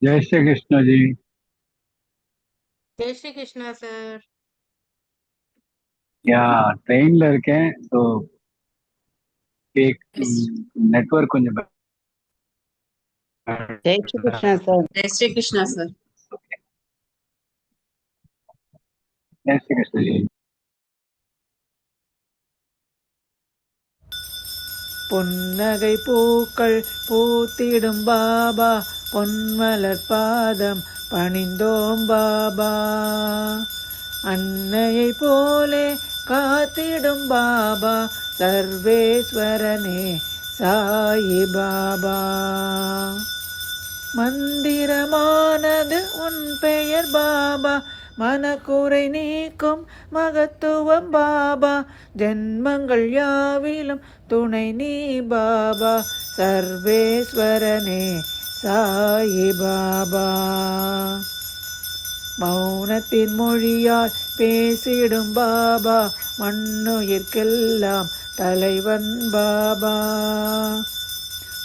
जय श्री कृष्ण जी। जय श्री कृष्णा सर। या ट्रेनல இருக்கேன். ஸோ நெட்வொர்க் கொஞ்சம் जय श्री कृष्ण सर। जय श्री कृष्णा सर। जय श्री कृष्ण जी। புன்னகை பூக்கள் பூத்திடும் பாபா, பொன்மலர் பாதம் பணிந்தோம் பாபா. அன்னையை போலே காத்திடும் பாபா, சர்வேஸ்வரனே சாயி பாபா. மந்திரமானது உன் பெயர் பாபா, மனக்குறை நீக்கும் மகத்துவம் பாபா. ஜென்மங்கள் யாவிலும் துணை நீ பாபா, சர்வேஸ்வரனே சாயி பாபா. மௌனத்தின் மொழியால் பேசிடும் பாபா, மண்ணுயிர்க்கெல்லாம் தலைவன் பாபா.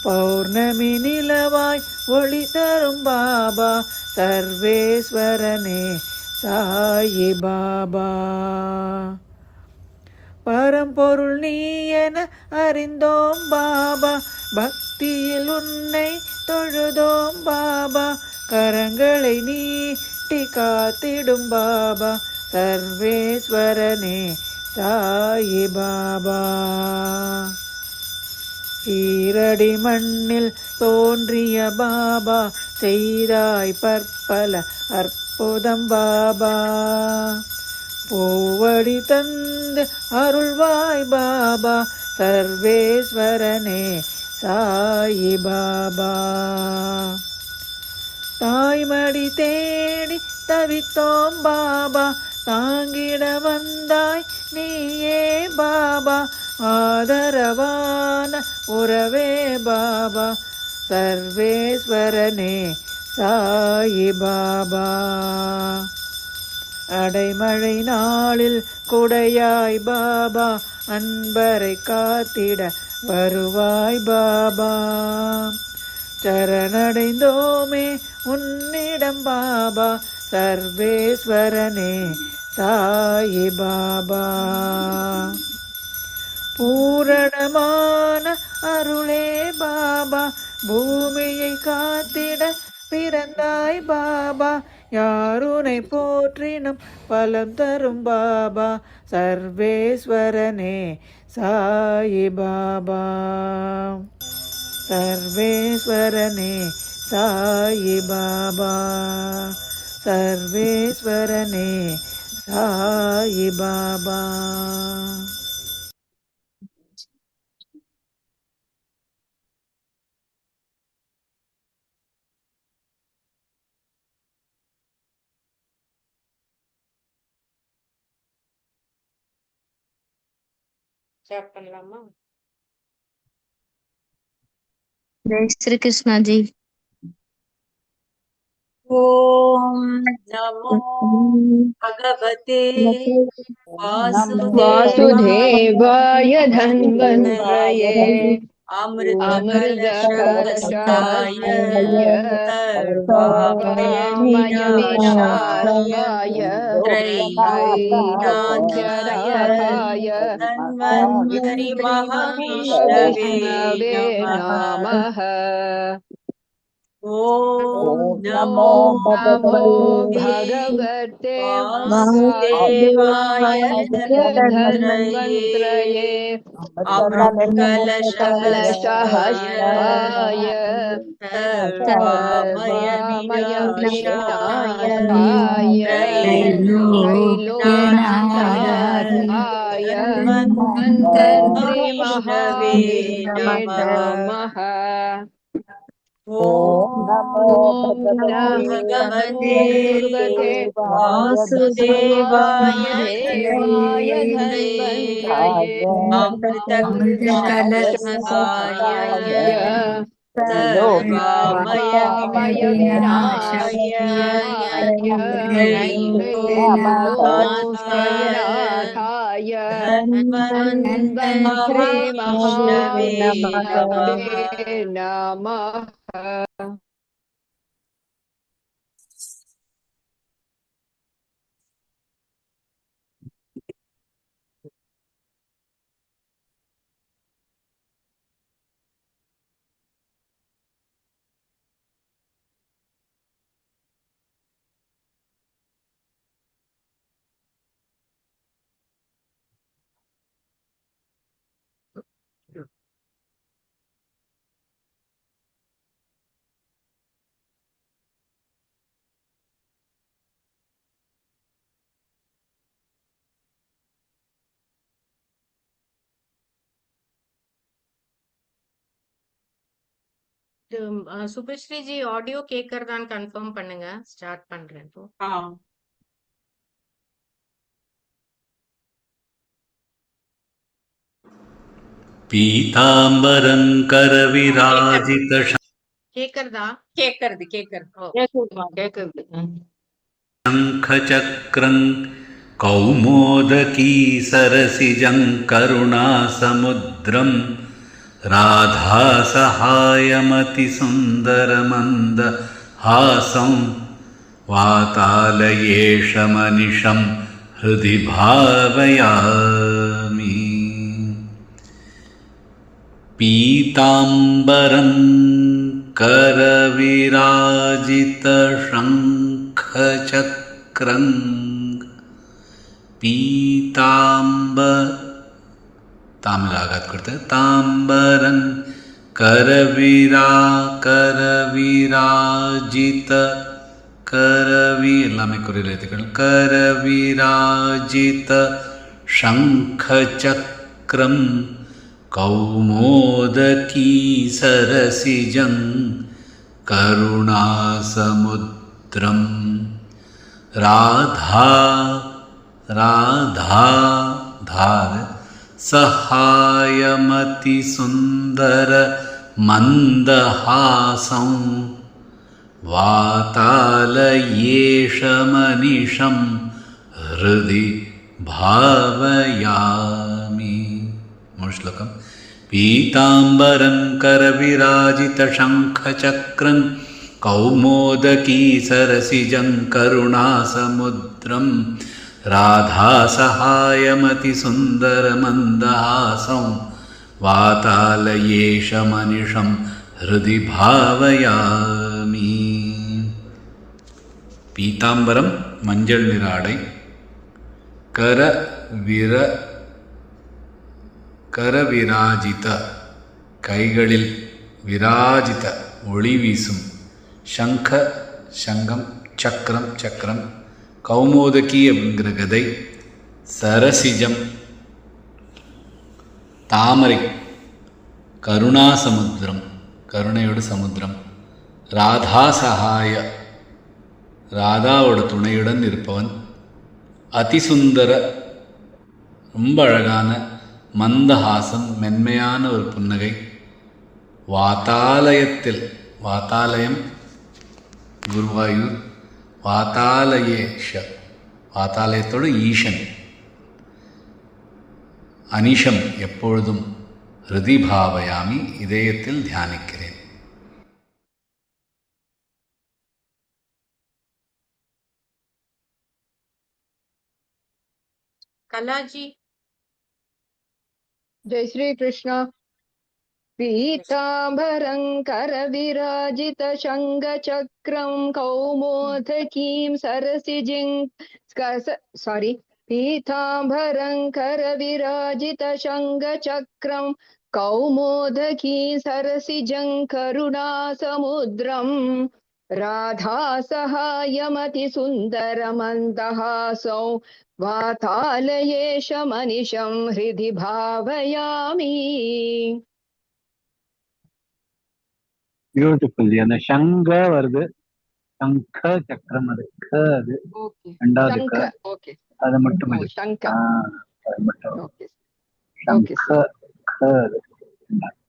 பௌர்ணமி நிலவாய் ஒளி தரும் பாபா, சர்வேஸ்வரனே சாயி பாபா. பரம்பொருள் நீ என அறிந்தோம் பாபா, பக்தியில் உன்னை தொழுதோம் பாபா. கரங்களை நீட்டி காத்திடும் பாபா, சர்வேஸ்வரனே சாயி பாபா. ஈரடி மண்ணில் தோன்றிய பாபா, செய்தாய் பற்பல அற்புதம் பாபா. பூவடி தந்து அருள்வாய் பாபா, சர்வேஸ்வரனே சாயி பாபா. தாய்மடி தேடி தவித்தோம் பாபா, தாங்கிட வந்தாய் நீயே பாபா. ஆதரவான உறவே பாபா, சர்வேஸ்வரனே சாயி பாபா. அடைமழை நாளில் குடையாய் பாபா, அன்பரை காத்திட வருவாய் பாபா. சரணடைந்தோமே உன்னிடம் பாபா, சர்வேஸ்வரனே சாயி பாபா. பூரணமான அருளே பாபா, பூமியை காத்திட பிறந்தாய் பாபா. யாருனை போற்றினும் பலம் தரும் பாபா, சர்வேஸ்வரனே சாயி பாபா. சர்வேஸ்வரனே சாயி பாபா, சர்வேஸ்வரனே சாயி பாபா. स्टार्ट பண்ணலாமா? जय श्री कृष्णा जी। ओम नमो भगवते वासुदेवाय धन्वन्तरये धन्वन्तरये अमृतकलशहस्ताय सर्वाभय विनाशाय सर्वमयविनाशाय त्रैलोक्यनाथाय त्रैलोक्यनाथाय धन्वन्तरि महाविष्णवे विष्णवे नमः। नमः। ओम नमो भगवते वासुदेवाय धन्वन्तरये धन्वन्तरये अमृतकलशहस्ताय कलशहस्ताय सर्वामय विनाशाय सर्वमयविनाशाय त्रैलोक्यनाथाय त्रैलोक्यनाथाय धन्वन्तरि धन्वन्तरि महाविष्णवे महाविष्णवे नमः। नमः। ओम ॐ भगवते भगवते वासुदेवाय वासुदेवाय धन्वन्तरये धन्वन्तरये अमृतकलशहस्ताय अमृतकलशहस्ताय सर्वामय विनाशाय सर्वमयविनाशाय त्रैलोक्यनाथाय धन्वन्तरि महाविष्णवे महाविष्णवे नमः। नमः। சுபஸ்ரீ ஜி ஆடியோ கேக்குறதான்னு கன்ஃபார்ம் பண்ணுங்க. ஸ்டார்ட் பண்றேன் இப்போ. पीताम्बरं करविराजित கேக்குறதா? கேக்குறது கேக்குது. शङ्खचक्रं कौमोदकी सरसिजं करुणासमुद्रं राधासहायमतिसुन्दरमन्दहासं वातालयेशमनिशं हृदि भावयामि। पीताम्बरं करविराजितशङ्खचक्रं ताम्बरं करविराजित எல்லாமே குறியில் எழுத்துக்கள் करविराजित शङ्खचक्रं कौमोदकी सरसिजं करुणासमुद्रं सहायमतिसुन्दरमन्दहासं वातालयेशमनिशं हृदि भावयामि। श्लोकम् पीताम्बरं करविराजितशङ्खचक्रं कौमोदकी सरसिजं करुणासमुद्रं राधासहायमतिसुन्दरमन्दहासं वातालयेशमनिशं हृदि भावयामि। पीताम्बरं मञ्जल निराडै करविराजित கைகளில் விராஜித ஒளி வீசும் சங்க சங்கம் சக்கரம் சக்கரம் கௌமோதகி அப்படிங்கிற கதை சரசிஜம் தாமரை கருணாசமுத்திரம் கருணையோட சமுத்திரம் ராதா சகாய ராதாவோட துணையுடன் இருப்பவன் அதிசுந்தர ரொம்ப அழகான மந்தஹாசம் மென்மையான ஒரு புன்னகை வாதாலயத்தில் வாதாலயம் குருவாயூர் வாதாலயேஷ வாதாலயத்தோடு ஈசன் அனிஷம் எப்பொழுதும் ஹிருதி பாவயாமி இதயத்தில் தியானிக்கிறேன். கலாஜி जय श्री कृष्ण। पीताम्बरं करविराजितशङ्खचक्रं कौमोदकीं सरसिजं पीताम्बरं करविराजितशङ्खचक्रं कौमोदकी सरसिजं करुणासमुद्रं राधासहायमतिसुन्दरमन्दहासं वातालयेशमनिशं हृदि भावयामि. பியூட்டிஃபுல். அந்த சங்க வருது, சங்க சக்கரம் அது அது ரெண்டாவது அது மட்டும் அது மட்டும்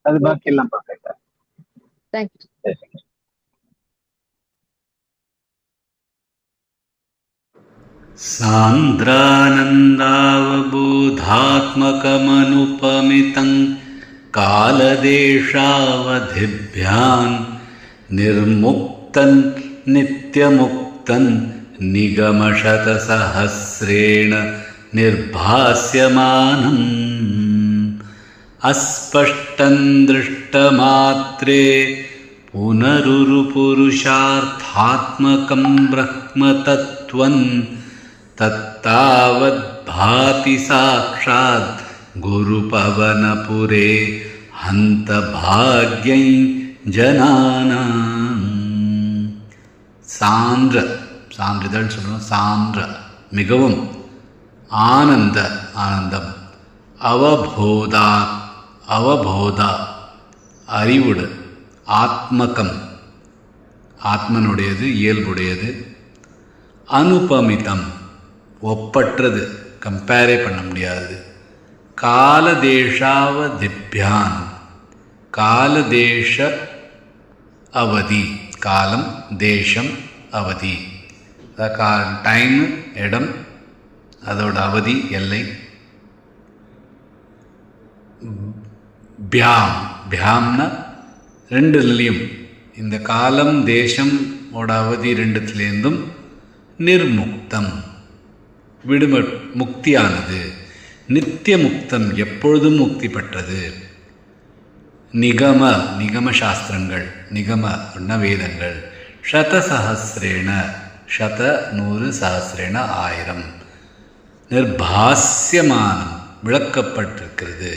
அது பாக்கி எல்லாம் பர்ஃபெக்ட்டா. தேங்க்யூ. सान्द्रानन्दावबोधात्मकमनुपमितं कालदेशावधिभ्यां निर्मुक्तं नित्यमुक्तं निगमशतसहस्रेण निर्भास्यमानम् अस्पष्टं दृष्टमात्रे पुनरुरुपुरुषार्थात्मकं ब्रह्मतत्त्वं तत्तावद्भाति साक्षात् गुरुपवनपुरे हन्तभाग्यै जनानां சான்றிதழ் சொல்லணும். சான்ற மிகவும் ஆனந்தம் அவபோதா அறிவுடு ஆத்மகம், ஆத்மனுடையது, இயல்புடையது. அனுபமிதம், ஒப்பற்றது, கம்பேரே பண்ண முடியாது. காலதேஷாவதிபியான், காலதேஷ அவதி, காலம், தேசம், அவதி, டைம், இடம், அதோட அவதி, எல்லை. பியாம், பியாம்னா ரெண்டுலேயும், இந்த காலம் தேசம் ஓட அவதி ரெண்டுத்துலேருந்தும் நிர்முக்தம், முக்தியானது. நித்திய முக்தம், எப்பொழுதும் முக்தி பெற்றது. நிகம, நிகம சாஸ்திரங்கள், நிகம வேதங்கள். சதசஹசிரேண, சத 100, சஹசிரேண 1000. நிர்பாஸ்யமானம், விளக்கப்பட்டிருக்கிறது.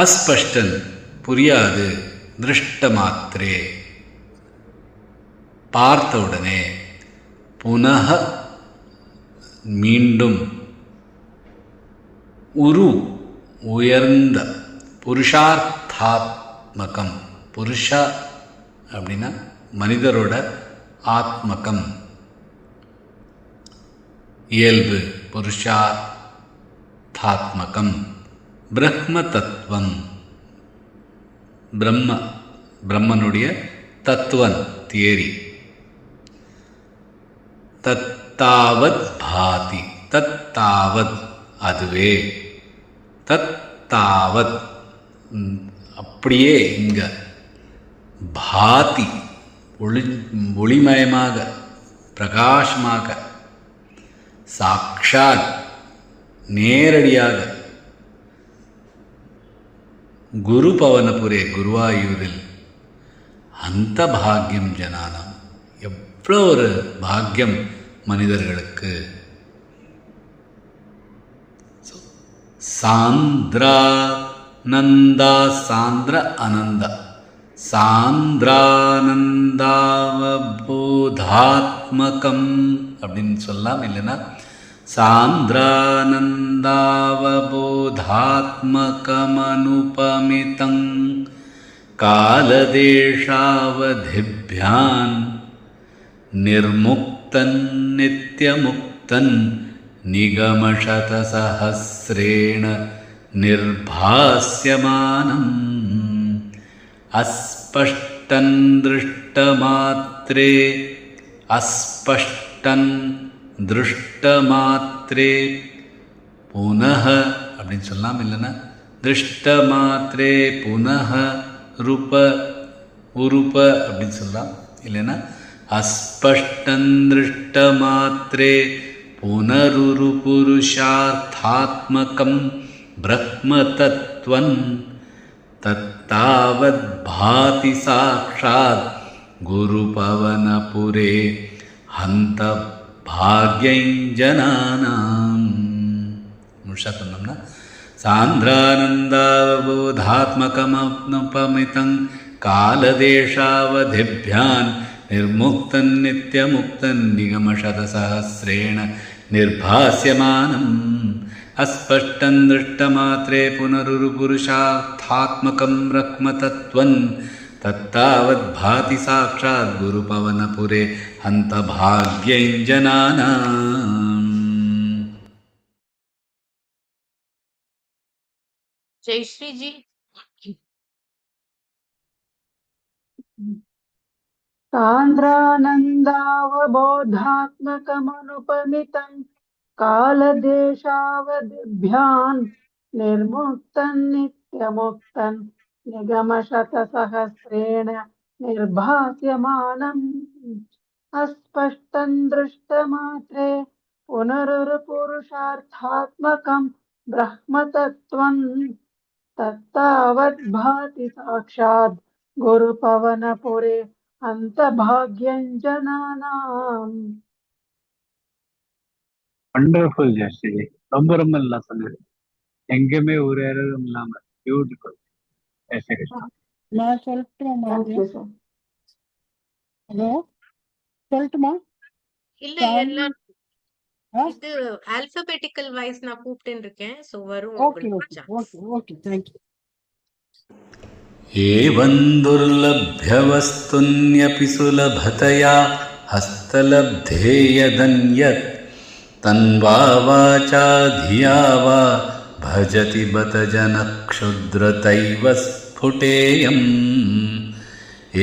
அஸ்பஷ்டன், புரியாது. திருஷ்ட மாத்திரே, பார்த்தவுடனே. புனக, மீண்டும். உரு, உயர்ந்த. புருஷார்த்தாத்மகம், புருஷா அப்படின்னா மனிதரோட ஆத்மகம், இயல்பு. புருஷார்த்தாத்மகம். பிரம்ம தத்துவம், பிரம்ம, பிரம்மனுடைய தத்துவன், தியரி. தத்தாவத் பாதி, தத்தாவத் அதுவே. தத்தாவத் அப்படியே, இங்க. பாதி ஒளிமயமாக, பிரகாசமாக. சாக்ஷாத் நேரடியாக. குரு பவனபுரே, குருவாயூரில். அந்த பாக்யம் ஜனானம், எவ்வளோ ஒரு பாக்யம் மனிதர்களுக்கு. சாந்திரானந்தா, சாந்திர அனந்த, சாந்திரானந்தாவபோதாத்மகம் அப்படின்னு சொல்லலாம். இல்லைன்னா சாந்திரானந்தாவபோதாத்மகமனுபமிதம் காலதேஷாவதிபியான் நிர்முக்தன் நித்யமுக்தன் நிகமசதசஹஸ்ரேண நிர்பாஸ்யமானம் அஸ்பஷ்டன் திருஷ்டமாத்ரே. அஸ்பஷ்டன் திருஷ்டமாத்ரே புனः அப்படின்னு சொல்லலாம். இல்லைன்னா திருஷ்டமாத்ரே புனः ரூப உருப அப்படின்னு சொல்லலாம். இல்லைன்னா அஸ்பஷ்டன் திருஷ்டமாத்ரே புனருரு புருஷார்த்தாத்மகம் பிரம்ம தத்வன் தத்தாவத் பாதி சாக்ஷாத் குரு பவனபுரே ஹந்த பாக்யஞ்சனானாம். முழுசா சொன்னோம்னா சாந்திரானந்தாவபோதாத்மகமனுபமிதம் காலதேஷாவதிபியான் நிர்முக்தன் நித்யமுக்தன் நிகமசதசஹஸ்ரேண நிர்பாஸ்யமானம் அஸ்பஷ்டன் திருஷ்டமாத்ரே புனருரு புருஷார்த்தாத்மகம் பிரம்ம தத்வன் தத்தாவத் பாதி சாக்ஷாத் குரு பவனபுரே ஹந்த பாக்யஞ்சனானாம். ஜெயஸ்ரீ ஜி. சாந்திரானந்தாவபோதாத்மகமனுபமிதம் காலதேஷாவதிபியான் நிர்முக்தன் நித்யமுக்தன் நிகமசதசஹஸ்ரேண நிர்பாஸ்யமானம் அஸ்பஷ்டன் திருஷ்டமாத்ரே புனருரு புருஷார்த்தாத்மகம் பிரம்ம தத்வன் தத்தாவத் பாதி சாக்ஷாத் குரு பவனபுரே அந்த பாக்யஞ்சனானாம். வண்டர்ஃபுல் ஜெயஸ்ரீ, ரொம்ப ரொம்ப நல்லா சொன்னது. எங்கேயுமே ஒரு எரரும் இல்லாம பியூட்டிஃபுல். நான் சொல்லட்டுமா? ஹலோ, சொல்லட்டுமா? இல்ல எல்லாம் இது ஆல்பபெட்டிக்கல் வைஸ் நான் கூப்பிட்டு இருக்கேன். சோ வரும். Okay okay okay okay, thank you. एवं दुर्लभ्यवस्तुन्यपि सुलभतया हस्तलब्धे यदन्यत् तन्वा वाचा धिया वा भजति बत जनः क्षुद्रतैव स्फुटेयम्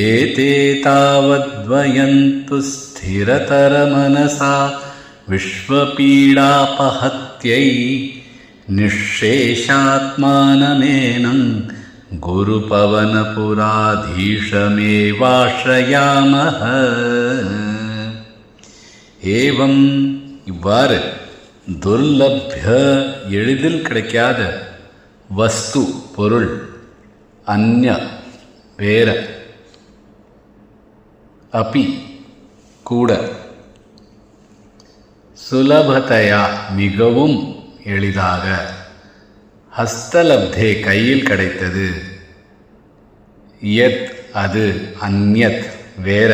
एते तावद्वयन्तु स्थिरतरमनसा विश्वपीडापहत्यै निःशेषात्मानमेनं गुरुपवनपुराधीशमेवाश्रयामः. ஏவம் இவ்வாறு துர்லப்ய எளிதில் கிடைக்காத வஸ்து பொருள் அந்ய வேற அபி கூட சுலபதையா மிகவும் எளிதாக ஹஸ்தலப்தே கையில் கிடைத்தது யத் அது அந்யத் வேற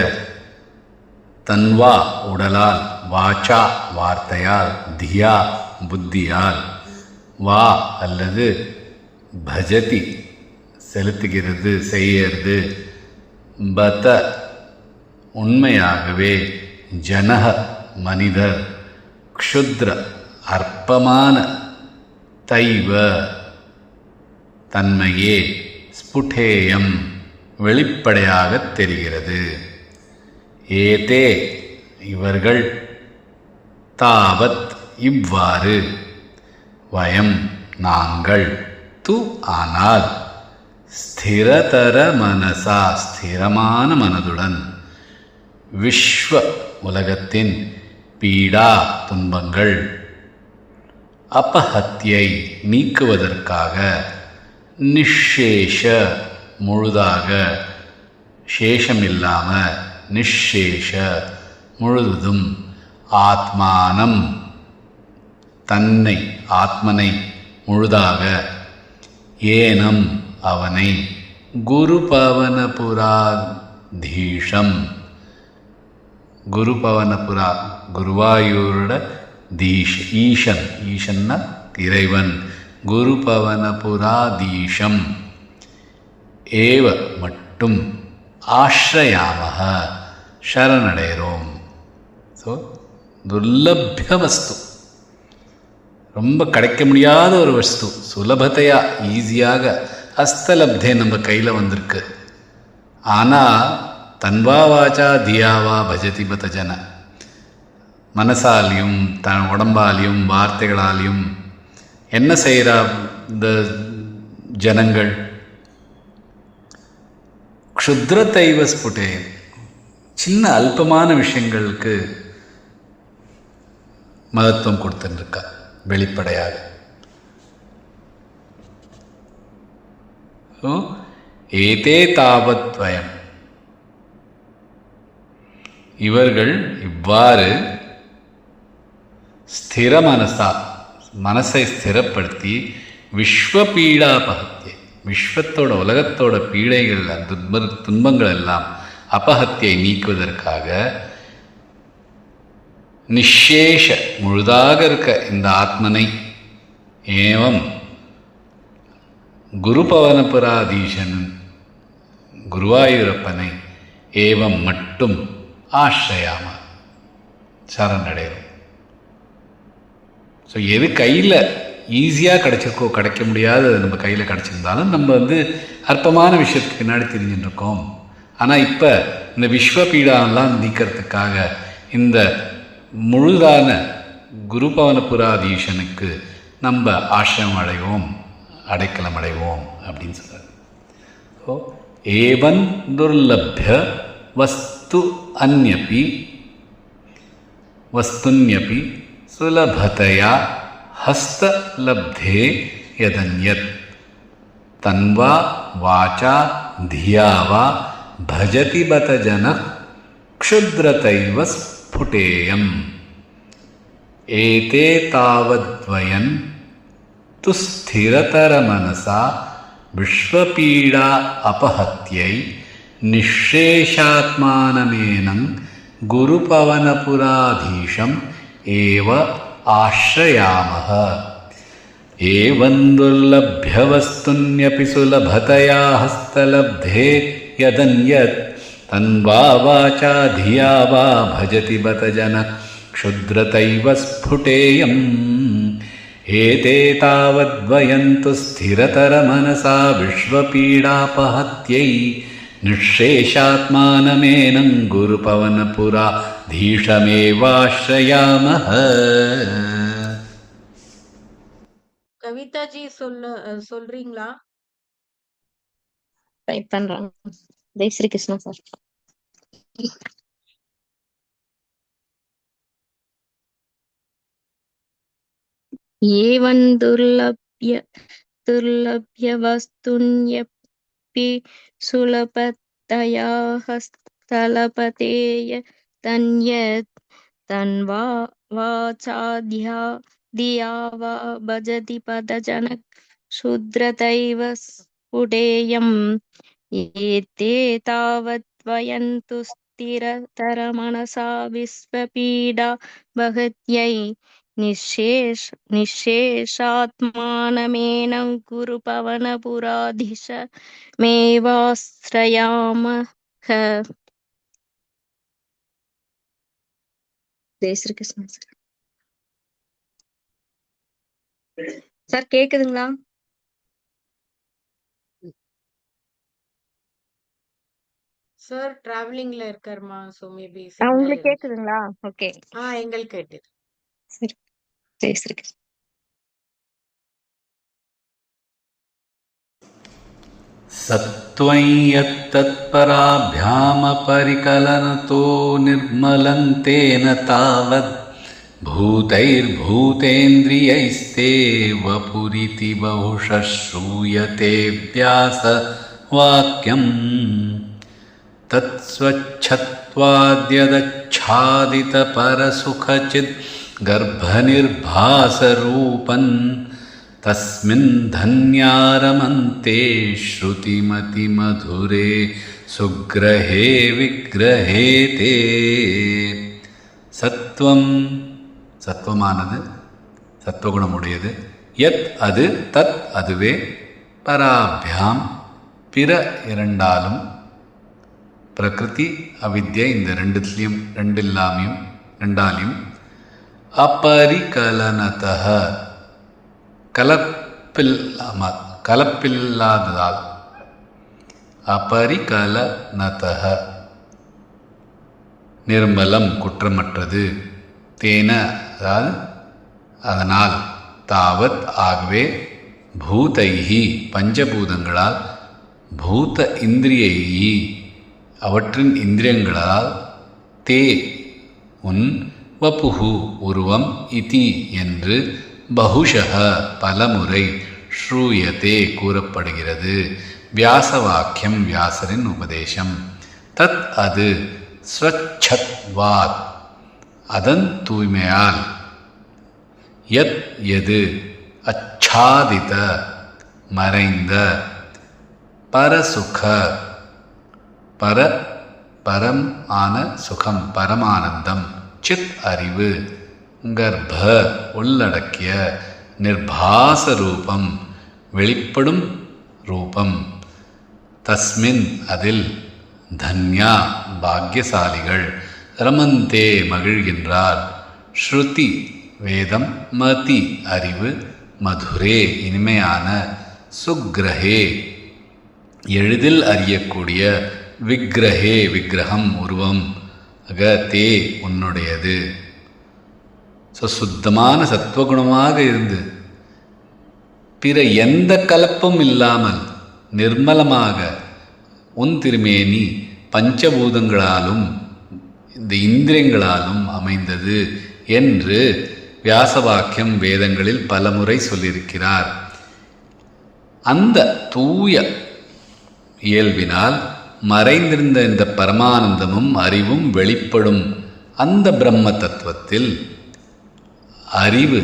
தன்வா உடலால் வாச்சா வார்த்தையால் தியா புத்தியால் வா அல்லது பஜதி செலுத்துகிறது செய்யறது பத உண்மையாகவே ஜனக மனிதர் க்ஷுத்ர அற்பமான தைவ தன்மையே ஸ்புடேயம் வெளிப்படையாகத் தெரிகிறது. ஏதே இவர்கள் தாவத் இவ்வாறு வயம் நாங்கள் து ஆனால் ஸ்திரதர மனசா ஸ்திரமான மனதுடன் விஸ்வ உலகத்தின் பீடா துன்பங்கள் அபஹத்யை நீக்குவதற்காக நிஷேஷ முழுதாக சேஷமில்லாம நிஷேஷ முழுதும் ஆத்மானம் தன்னை ஆத்மனை முழுதாக ஏனம் அவனை குருபவனபுராதீஷம் குருபவனபுரா குருவாயூரோட ஈஷன் ஈஷன்னா இறைவன் குருபவனபுராதீஷம் ஏவ மட்டும் ஆශ්‍රயாமஹ சரணடைகிறோம். ஸோ துர்லபிய வஸ்து ரொம்ப கிடைக்க முடியாத ஒரு வஸ்து சுலபத்தையா ஈஸியாக ஹஸ்தலப்தே நம்ம கையில் வந்திருக்கு. ஆனால் தன்வா வாச்சா தியாவா பஜதி பத ஜன மனசாலையும் தன் உடம்பாலையும் வார்த்தைகளாலையும் என்ன செய்கிறா இந்த ஜனங்கள் க்ஷுத்ரதைவ ஸ்புடே சின்ன அல்பமான விஷயங்களுக்கு மகத்துவம் கொடுத்துருக்கா வெளிப்படையாக. ஏதே தாவத்வயம் இவர்கள் இவ்வாறு ஸ்திர மனசா மனசை ஸ்திரப்படுத்தி விஸ்வ பீடாபகத்தியை விஸ்வத்தோட உலகத்தோட பீடைகள் துன்பங்கள் எல்லாம் அபஹத்தியை நீக்குவதற்காக நிஷேஷ முழுதாக இருக்க இந்த ஆத்மனை ஏவம் குருபவனபுராதீசன் குருவாயூரப்பனை ஏவம் மட்டும் ஆශ්‍රயாம சரணடைகிறோம். ஸோ எது கையில் ஈஸியாக கிடைச்சிருக்கோ கிடைக்க முடியாது அது நம்ம கையில் கிடச்சிருந்தாலும் நம்ம அற்பமான விஷயத்துக்கு பின்னாடி தெரிஞ்சுட்டு இருக்கோம். ஆனால் இப்போ இந்த விஸ்வபீடாலாம் நீக்கிறதுக்காக இந்த முழுதான குருபவனபுராதீசனுக்கு நம்ம ஆශ්‍රயம் அடைவோம் அடைக்கலம் அடைவோம் அப்படின்னு சொல்கிறார். ஸோ ஏவன் துர்லப்ய வஸ்து அந்யபி வஸ்துன்யபி சுலபதயா ஹஸ்தலப்தே யதன்யத் தன்வா வாச்சா தியா வா பஜதி பத ஜனः க்ஷுத்ரதைவ ஸ்புடேயம் ஏதே தாவத்வயன் து ஸ்திரதர மனசா விஸ்வபீடா அபஹத்யை நிஷேஷாத்மானமேனங் குருபவனபுராதீஷம் ஏவ ஆශ්‍රயாமஹ. एवन्दुर्लभ्यवस्तुन्यपि सुलभतया हस्तलब्धे यदन्यत् तन्वा वाचा धिया वा भजति बत जन क्षुद्रतैव स्फुटेयम् एते तावद्वयन्तु स्थिरतरमनसा विश्वपीडापहत्यै निःशेषात्मानमेनं गुरुपवनपुराधीशमेवाश्रयामः. கவிதா ஜி சொல்றீங்களா? ட்ரை பண்றாங்க. ஜெய் ஸ்ரீ கிருஷ்ணா சார். ஏவன் துர்லभ्य वस्तुन्यपि सुलभतया हस्तलभतेय तन्यत् तन्वा वाचाद्या धिया वा भजति पदजनक शूद्रतैव स्फुटेयम् एते तावद्वयन्तु स्थिरतरमनसा विश्वपीडा बहत्यै निःशेषात्मानमेनं गुरुपवनपुराधीशमेवाश्रयामः. ஜெய் ஸ்ரீ கிருஷ்ணா சார். சார் கேக்குதுங்களா? சார் டிராவலிங்ல இருக்காருமா, சோ மேபி உங்களுக்கு கேக்குதுங்களா? ஓகே, எங்களுக்கு கேட்டுது. சரி. ஜெய் ஸ்ரீ கிருஷ்ணா. सत्त्वं यत्तत्पराभ्यामपरिकलनतो निर्मलन्तेन तावत् भूतैर्भूतेन्द्रियैस्ते वपुरिति बहुशः श्रूयते व्यासवाक्यम् तत्स्वच्छत्वाद्यदच्छादितपरसुखचित् गर्भनिर्भासरूपन् तस्मिन् धन्यारमन्ते श्रुतिमतिमधुरे सुग्रहे विग्रहे ते. சத்துவம் சத்துவமானது, சத்துவகுணமுடையது. யத் அது, தத் அதுவே, பராபியாம் பிற இரண்டாலும், பிரகிருதி அவித்யை இந்த ரெண்டாலையும், அபரிகலனதஹ கலப்பில்லாததால், அபரிகலனதஹ நிர்மலம் குற்றமற்றது, தேன அதாவது அதனால், தாவத் ஆகவே, பூதைஹி பஞ்சபூதங்களால், பூத இந்திரியைஹி அவற்றின் இந்திரியங்களால், தே உன், வபுஹு உருவம், இதி என்று, பகுஷः பலமுறை, ஸ்ரூயதே கூறப்படுகிறது, வியாசவாக்கியம் வியாசரின் உபதேசம். தத் அது, ஸ்வச்சத்வாத் அதன் தூய்மையால், யத் எது, அச்சாதித மறைந்த, பரசுக பரம் ஆன சுகம் பரமானந்தம், சித் அறிவு, கர்ப்ப உள்ளடக்கிய, நிர்பாச ரூபம் வெளிப்படும் ரூபம், தஸ்மின் அதில், தன்யா பாக்யசாலிகள், ரமந்தே மகிழ்கின்றார், ஸ்ருதி வேதம், மதி அறிவு, மதுரே இனிமையான, சுக்ரஹே எளிதில் அறியக்கூடிய, விக்கிரஹே விக்கிரகம் உருவம், அக தே உன்னுடையது. ஸோ சுத்தமான சத்துவகுணமாக இருந்து பிற எந்த கலப்பும் இல்லாமல் நிர்மலமாக உன் திருமேனி பஞ்சபூதங்களாலும் இந்த இந்திரியங்களாலும் அமைந்தது என்று வியாசவாக்கியம் வேதங்களில் பலமுறை சொல்லியிருக்கிறார். அந்த தூய இயல்பினால் மறைந்திருந்த இந்த பரமானந்தமும் அறிவும் வெளிப்படும் அந்த பிரம்ம தத்துவத்தில் அறிவு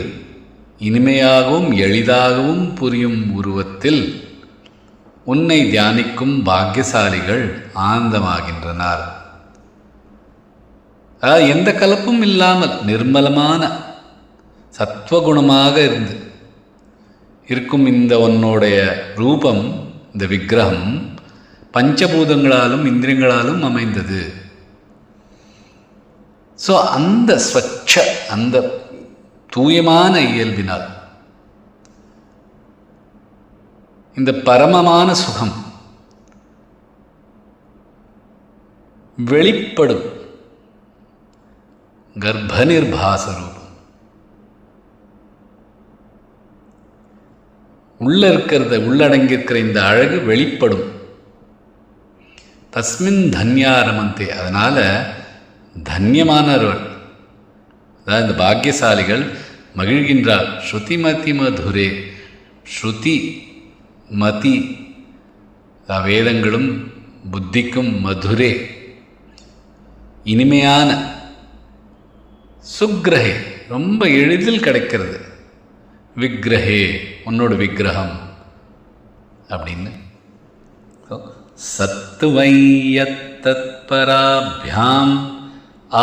இனிமையாகவும் எளிதாகவும் புரியும் உருவத்தில் உன்னை தியானிக்கும் பாக்கியசாலிகள் ஆனந்தமாகின்றனர். எந்த கலப்பும் இல்லாமல் நிர்மலமான சத்வகுணமாக இருந்து இருக்கும் இந்த உன்னுடைய ரூபம், இந்த விக்கிரகம் பஞ்சபூதங்களாலும் இந்திரியங்களாலும் அமைந்தது. ஸோ அந்த ஸ்வச்ச, அந்த தூயமான இயல்பினால் இந்த பரமமான சுகம் வெளிப்படும் கர்ப்பநிர்பாச ரூபம். உள்ள இருக்கிறத, உள்ளடங்கியிருக்கிற இந்த அழகு வெளிப்படும். தஸ்மின் தன்யாரமந்தே, அதனால தன்யமானவர்கள், அதாவது இந்த பாக்கியசாலிகள் மகிழ்கின்றார். ஸ்ருதிமதி மதுரே, ஸ்ருதி மதி வேதங்களும் புத்திக்கும் மதுரே இனிமையான, சுக்ரஹே ரொம்ப எளிதில் கிடைக்கிறது, விக்கிரஹே உன்னோட விக்கிரகம் அப்படின்னு. சத்துவையத்தத்பராபியாம்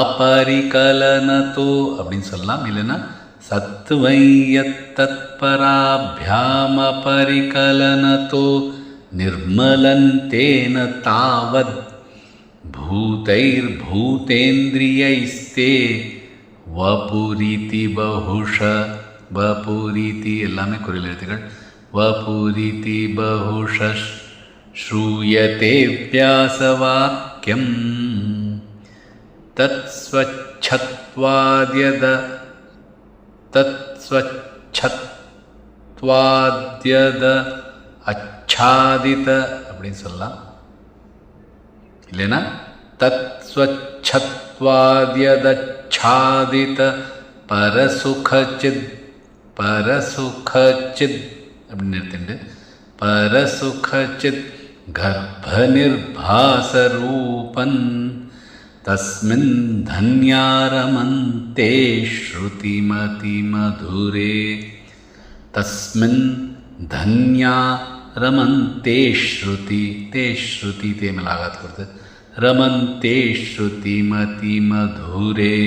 அபரிகலனதோ அப்படின்னு சொல்லலாம். இல்லைன்னா சத்துவையத்தத்பராபியாம் அபரிகலனதோ நிர்மலந்தேன தாவத் பூதைர்பூதேந்திரியைஸ்தே வபுரிதி பஹுஷ, வபுரிதி எல்லாமே குறில் எழுத்துக்கள், வபுரிதி பஹுஷ ஸ்ரூயதே வியாசவாக்கியம் தத்ஸ்வச்சத்வாத்யத தத்ஸ்வச்சத்வாத்யத அச்சாதித அப்படின்னு சொல்லலாம். இல்லைன்னா தத்ஸ்வச்சத்வாத்யதச்சாதித பரசுகச்சித், பரசுகச்சித் அப்படின்னு நிறுத்திண்டு பரசுகச்சித் கர்ப்பநிர்பாசரூபன் தஸ்மின் தன்யாரமந்தே ஸ்ருதிமதி மதுரே, தஸ்மின் தன்யாரமந்தே ஸ்ருதி, தே ஸ்ருதி தே में लगात करते रमन्ते श्रुतिमति मधुरे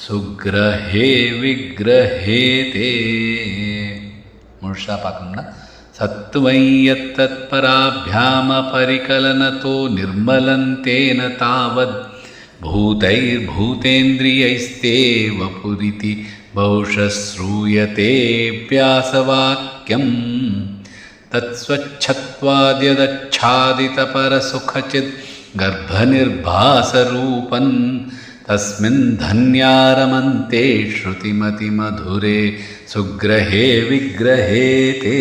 सुग्रहे विग्रहे ते. मुषा पाकम्ना सत्त्वय्यत्तत्पराभ्यामपरिकलनतो निर्मलन्तेन तावद् भूतैर्भूतेन्द्रियैस्ते वपुरिति बहुशश्रूयते व्यासवाक्यं तत्स्वच्छत्वाद्यदच्छादितपरसुखचित् गर्भनिर्भासरूपन् तस्मिन् धन्यारमन्ते श्रुतिमति मधुरे सुग्रहे विग्रहे ते.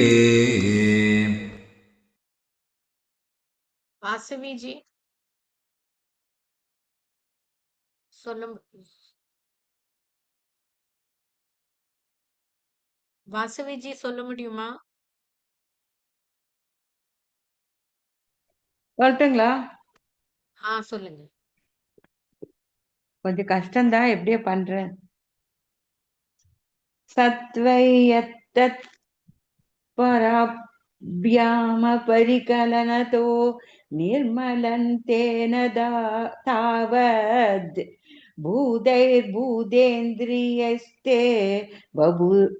வாசவி ஜி சொல்ல வாசவி ஜி சொல்ல முடியுமா? சொல்லட்டுங்களா? சொல்லுங்க. கொஞ்சம் கஷ்டம்தான், எப்படியோ பண்றேன். சத்வையத்தத் பராப்யாம பரிகலனதோ நிர்மலந்தேன தாவத் பூதைர்பூதேந்திரியஸ்தே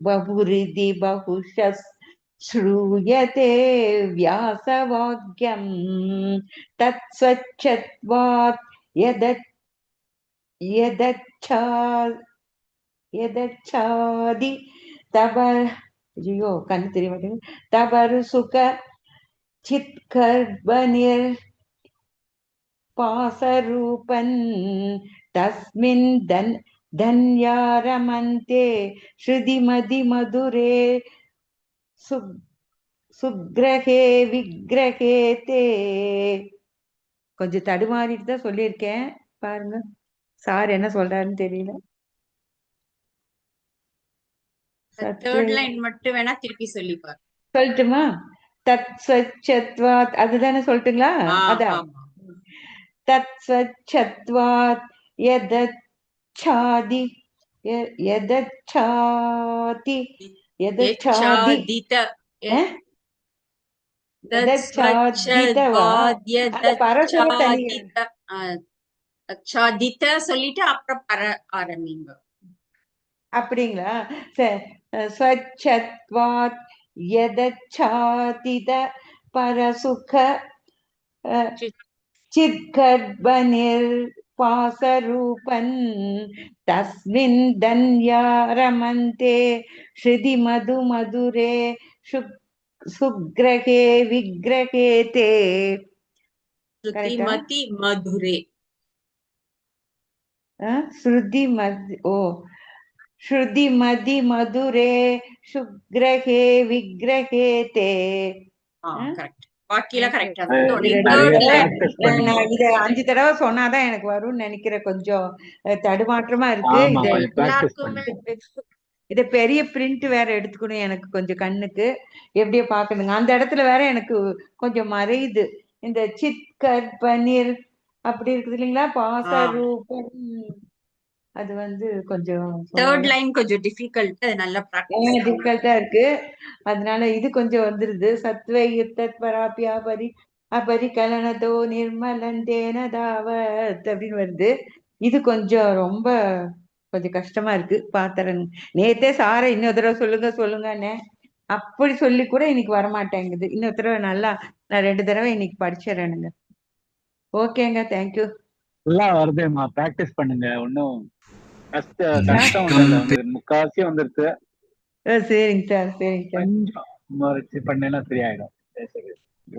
பபுரிதி பஹுஷஸ் श्रूयते व्यासवाक्यं तत्स्वच्छत्वात् यदच्छादि तबरुसुख चित्कर्बनिर्पासरूपन् तस्मिन् धन्यारमन्ते श्रुतिमति मधुरे சுக்ரஹே விக்ரஹே தே. கொஞ்சம் தடுமாறிட்டு தான் சொல்லியிருக்கேன், பாருங்க சார் என்ன சொல்றாருன்னு தெரியல. தேர்ட் லைன் மட்டும் வேணா திருப்பி சொல்லி பாரு. சொல்லட்டுமா? தத்ஸ்வச்சத்வாத் அதுதானே சொல்லட்டுங்களா? அதான் தத்ஸ்வச்சத்வாத் யதச்சாதி யதச்சாதி யதச்சாதித சொல்லிட்டு அப்புறம் பர ஆரம்பிங்க. அப்படிங்களா? ஸ்வச்சத்வாத் यदच्छादित परसुख சித்- चिद्गर्भनिर्वासरूपन् तस्मिन् धन्या रमन्ते हृदि मधुरे सुग्रहे विग्रहे ते ஸ்ருதிமதி மதுரே. श्रुति मधि मधुरे सुग्रहे विग्रहे ते. கரெக்ட். பாக்கியில கரெக்டா நிறைய practice பண்ணுங்க. நான் இத 5 தடவை சொன்னாதான் எனக்கு வரும்னு நினைக்கிறேன். கொஞ்சம் தடுமாற்றமா இருக்கு. ஆமா, கொஞ்சம் practice எல்லாருக்குமே பண்ணுங்க. இத பெரிய பிரிண்ட் வேற எடுத்துக்கணும். எனக்கு கொஞ்சம் கண்ணுக்கு எப்படியோ பாக்கணுங்க. அந்த இடத்துல வேற எனக்கு கொஞ்சம் மறையுது. இந்த சித்கர் பன்னீர் அப்படி இருக்குது இல்லைங்களா, பாசரூபம். அது கொஞ்சம் தேர்ட் லைன் கொஞ்சம் டிஃபிகல்ட். அது நல்லா பிராக்டிஸ் டிஃபிகல்ட்டா இருக்கு. அதனால இது கொஞ்சம் வந்துருது. சத்வை யுத்தத் பராபியா அபரிகலனதோ நிர்மலந்தேன தாவத் அப்படின்னு வருது. இது கொஞ்சம் ரொம்ப கொஞ்சம் கஷ்டமா இருக்கு. பாத்தரன் நேத்தே சார இன்னொரு தடவை சொல்லுங்கன்னு அப்படி சொல்லி கூட இன்னைக்கு வரமாட்டேங்குது. இன்னொரு தடவை நல்லா நான் 2 தடவை இன்னைக்கு படிச்சிடறேனுங்க. ஓகேங்க, தேங்க்யூ. எல்லாம் வருதேம்மா, பிராக்டிஸ் பண்ணுங்க. ஒன்னும் கஷ்டம் ஒண்ணும் இல்ல, முக்காவாசி வந்துருச்சு. சரிங்க சார், சரிங்க சார். கொஞ்சம் முயற்சி பண்ணேன்னா சரியாயிடும். சரி.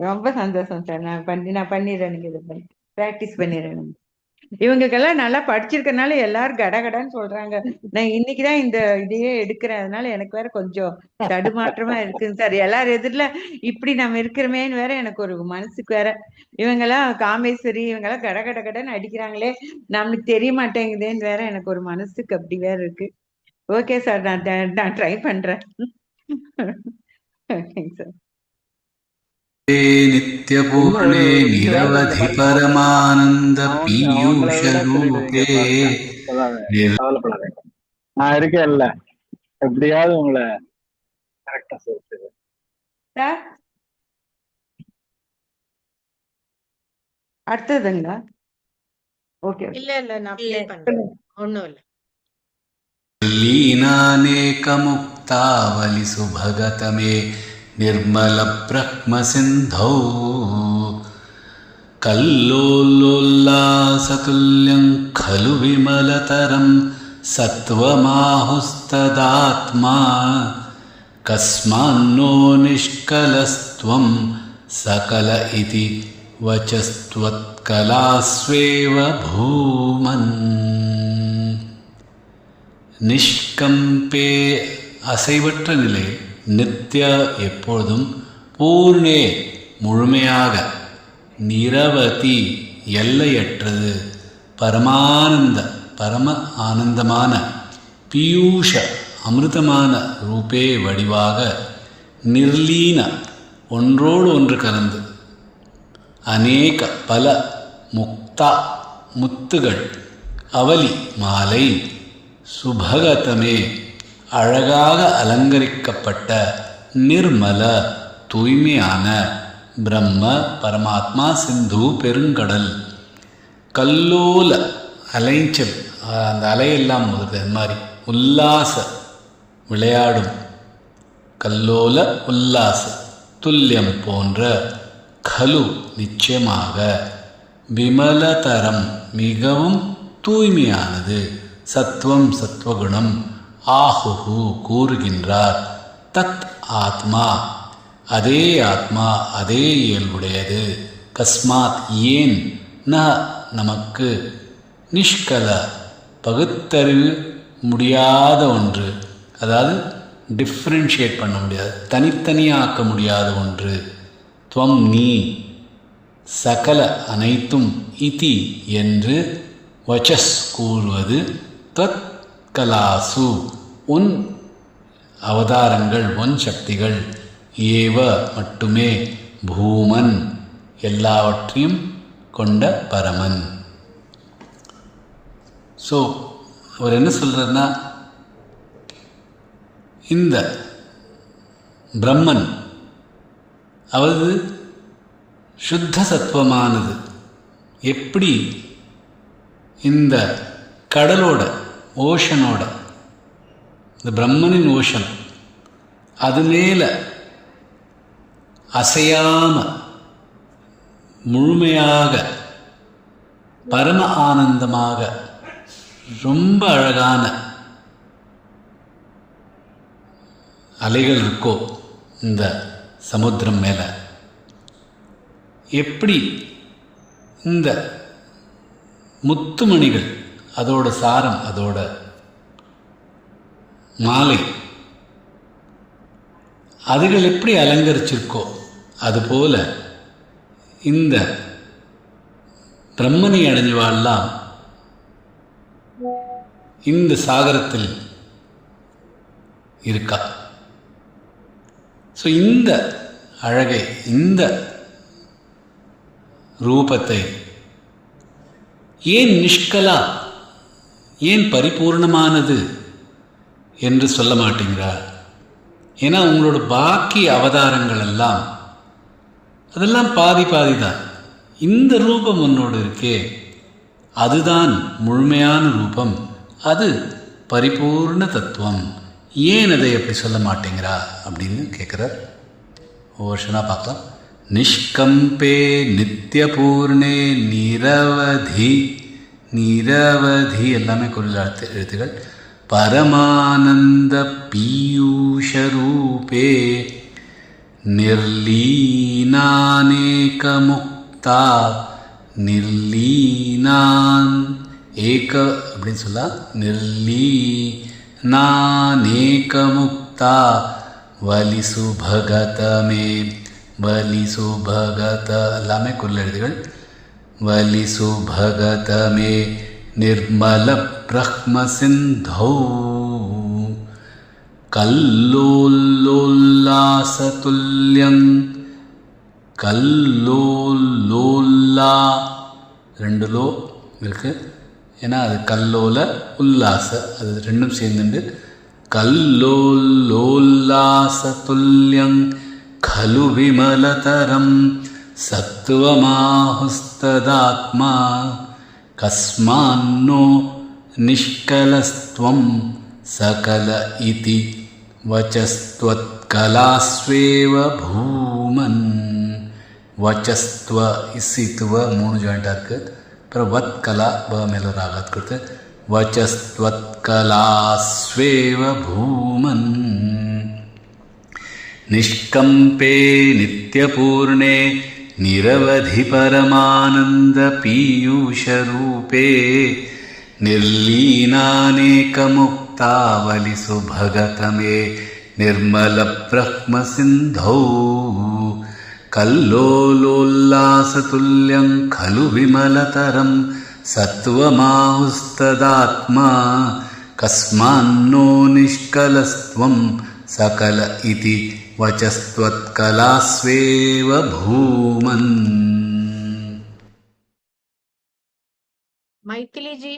ரொம்ப சந்தோஷம் சார். நான் பண்ணிடுறேனுங்க. இதை பிராக்டிஸ் பண்ணிடுறேனுங்க. இவங்களுக்கெல்லாம் நல்லா படிச்சிருக்கனால எல்லாரும் கடகடன்னு சொல்றாங்க. நான் இன்னைக்குதான் இந்த இதையே எடுக்கிறேன். அதனால எனக்கு வேற கொஞ்சம் தடுமாற்றமா இருக்குங்க சார். எல்லாரும் எதிரில இப்படி நம்ம இருக்கிறோமேன்னு வேற எனக்கு ஒரு மனசுக்கு வேற. இவங்கெல்லாம் காமேஸ்வரி இவங்கெல்லாம் கடகடன்னு அடிக்கிறாங்களே, நம்மளுக்கு தெரிய மாட்டேங்குதேன்னு வேற எனக்கு ஒரு மனசுக்கு அப்படி வேற இருக்கு. ஓகே சார், நான் ட்ரை பண்றேன். ஓகேங்க சார். नित्यपूर्णे निरवधि परमानंद पीयूष रूपे நான் இருக்கேன்ல, எப்படியாவது உங்களை கரெக்டா சொல்லிடுறேன். சார் அடுத்ததுங்களா? ஓகே, இல்ல நான் ப்ளே பண்றேன். ஒண்ணும் இல்ல. लीनानेकमुक्तावलि सुभगतमे निर्मल ब्रह्म सिन्धौ कल्लोलोल्लासतुल्यं खलु विमलतरं सत्त्वमाहुस्तदात्मा कस्मान्नो निष्कलस्त्वं सकल इति वचस्त्वत्कलास्वेव भूमन्. நிஷ்கம்பே அசைவற்ற நிலை, நித்திய எப்பொழுதும், பூர்ணே முழுமையாக, நிரவதி எல்லையற்றது, பரமானந்த பரம ஆனந்தமான, பீயூஷ அமிர்தமான, ரூபே வடிவாக, நிர்லீன ஒன்றோடு ஒன்று கலந்து, அநேக பல, முக்தா முத்துகள், அவலி மாலை, சுபகதமே அழகாக அலங்கரிக்கப்பட்ட, நிர்மல தூய்மையான, பிரம்ம பரமாத்மா சிந்து பெருங்கடல், கல்லோல அலைச்சல், அந்த அலையெல்லாம் முதல் அது மாதிரி, உல்லாச விளையாடும், கல்லோல உல்லாச, துல்லியம் போன்ற, கலு நிச்சயமாக, விமலதரம் மிகவும் தூய்மையானது, சத்வம் சத்வகுணம், ஆஹுஹு கூறுகின்றார், தத் ஆத்மா அதே ஆத்மா அதே இயல்புடையது, கஸ்மாத் ஏன், ந நமக்கு, நிஷ்கல பகுத்தறிவு முடியாத ஒன்று, அதாவது டிஃப்ரென்ஷியேட் பண்ண முடியாது, தனித்தனியாக்க முடியாத ஒன்று, துவம் நீ, சகல அனைத்தும், இதி என்று வச்சஸ் கூறுவது, தத் கலாசு உன் அவதாரங்கள், உன் சக்திகள், ஏவ மட்டுமே, பூமன் எல்லாவற்றையும் கொண்ட பரமன். ஸோ அவர் என்ன சொல்றாருன்னா, இந்த பிரம்மன் அவது சுத்த சத்துவமானது எப்படி இந்த கடலோட, ஓஷனோட, இந்த பிரம்மனின் ஓஷன் அது மேலே அசையாம முழுமையாக பரம ஆனந்தமாக ரொம்ப அழகான அலைகள் இருக்கோ இந்த சமுத்திரம் மேலே, எப்படி இந்த முத்துமணிகள் அதோட சாரம் அதோட மாலை அதுகள் எப்படி அலங்கரிச்சிருக்கோ அதுபோல இந்த பிரம்மனை அடைஞ்சவாள்லாம் இந்த சாகரத்தில் இருக்கா. ஸோ இந்த அழகை, இந்த ரூபத்தை ஏன் நிஷ்கலா, ஏன் பரிபூர்ணமானது என்று சொல்ல மாட்டேங்கிறார்? ஏன்னா உங்களோட பாக்கி அவதாரங்கள் எல்லாம் அதெல்லாம் பாதி பாதி தான். இந்த ரூபம் உன்னோடு இருக்கே அதுதான் முழுமையான ரூபம், அது பரிபூர்ண தத்துவம். ஏன் அதை எப்படி சொல்ல மாட்டேங்கிறா அப்படின்னு கேட்குறார். ஓஷனா பார்க்கலாம். நிஷ்கம்பே நித்தியபூர்ணே நிரவதி, நிரவதி எல்லாமே குரல் எழுத்துகள். பரமானந்த பீயூஷரூபே நிர்லீனானேகமுக்தா, நிர்லீனான் ஏக அப்படின்னு சொல்ல, நிர்லீனானேகமுக்தா வலிசு பகதமே, வலிசு பகத எல்லாமே குரல் எழுதுகள். வலிசு பகதமே நிர்மல பிரஹ்ம சிந்தௌ கல்லோல்லோல்லாசதுல்யம், கல்லோல்லோல்லா ரெண்டு லோ இருக்கு, ஏன்னா அது கல்லோல உல்லாச, அது ரெண்டும் சேர்ந்துண்டு கல்லோல்லோல்லாசதுல்யம் खलु विमलतरं सत्त्वमाहुस्तदात्मा कस्मान्नो निष्कलस्त्वं सकल इति वचस्त्वत्कलास्वेव भूमन्. वचस्त्व इसित्व मूणु जॉइंटा इरुक्कु, अப்புறம் वत्कला ब மேல ஒரு ஆகாத் கொடுத்து वचस्त्वत्कलास्वेव भूमन्. निष्कम्पे नित्यपूर्णे निरवधि परमानंद पीयूषरूपे निर्लीनानेकमुक्तावलिसु भगतमे निर्मल ब्रह्म सिन्धौ कल्लोलोल्लासतुल्यं खलु विमलतरं सत्त्वमाहुस्तदात्मा कस्मान्नो निष्कलस्त्वं सकल इति वचस्त्वत्कलास्वेव भूमन्. मैथिली जी.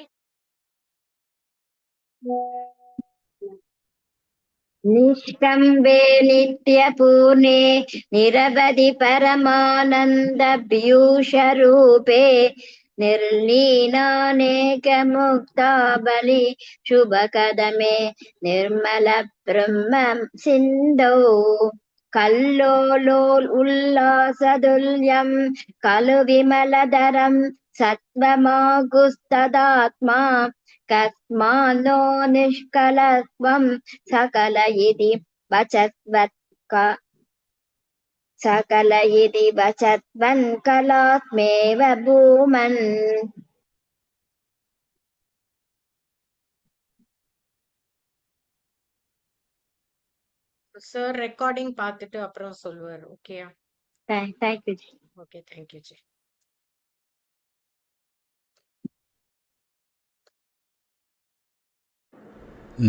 निष्कम्बे नित्यपूर्णे निरवधि परमानंद पीयूषरूपे निर्लीनानेकमुक्ता बलि शुभकदमे निर्मल ब्रह्म सिन्धौ कल्लोलोल उल्लासदुल्यं खलु विमलधरं सत्त्वमागुस्तदात्मा कस्मान्नो निष्कलत्वं सकल इति वचस्त्वत्का सकल इति वचत्वन् कलात्मेव भूमन्. சார் ரெக்கார்டிங் பார்த்துட்டு அப்புறம் சொல்லுவார். ஓகேயா? Thank you. Okay, thank you ji.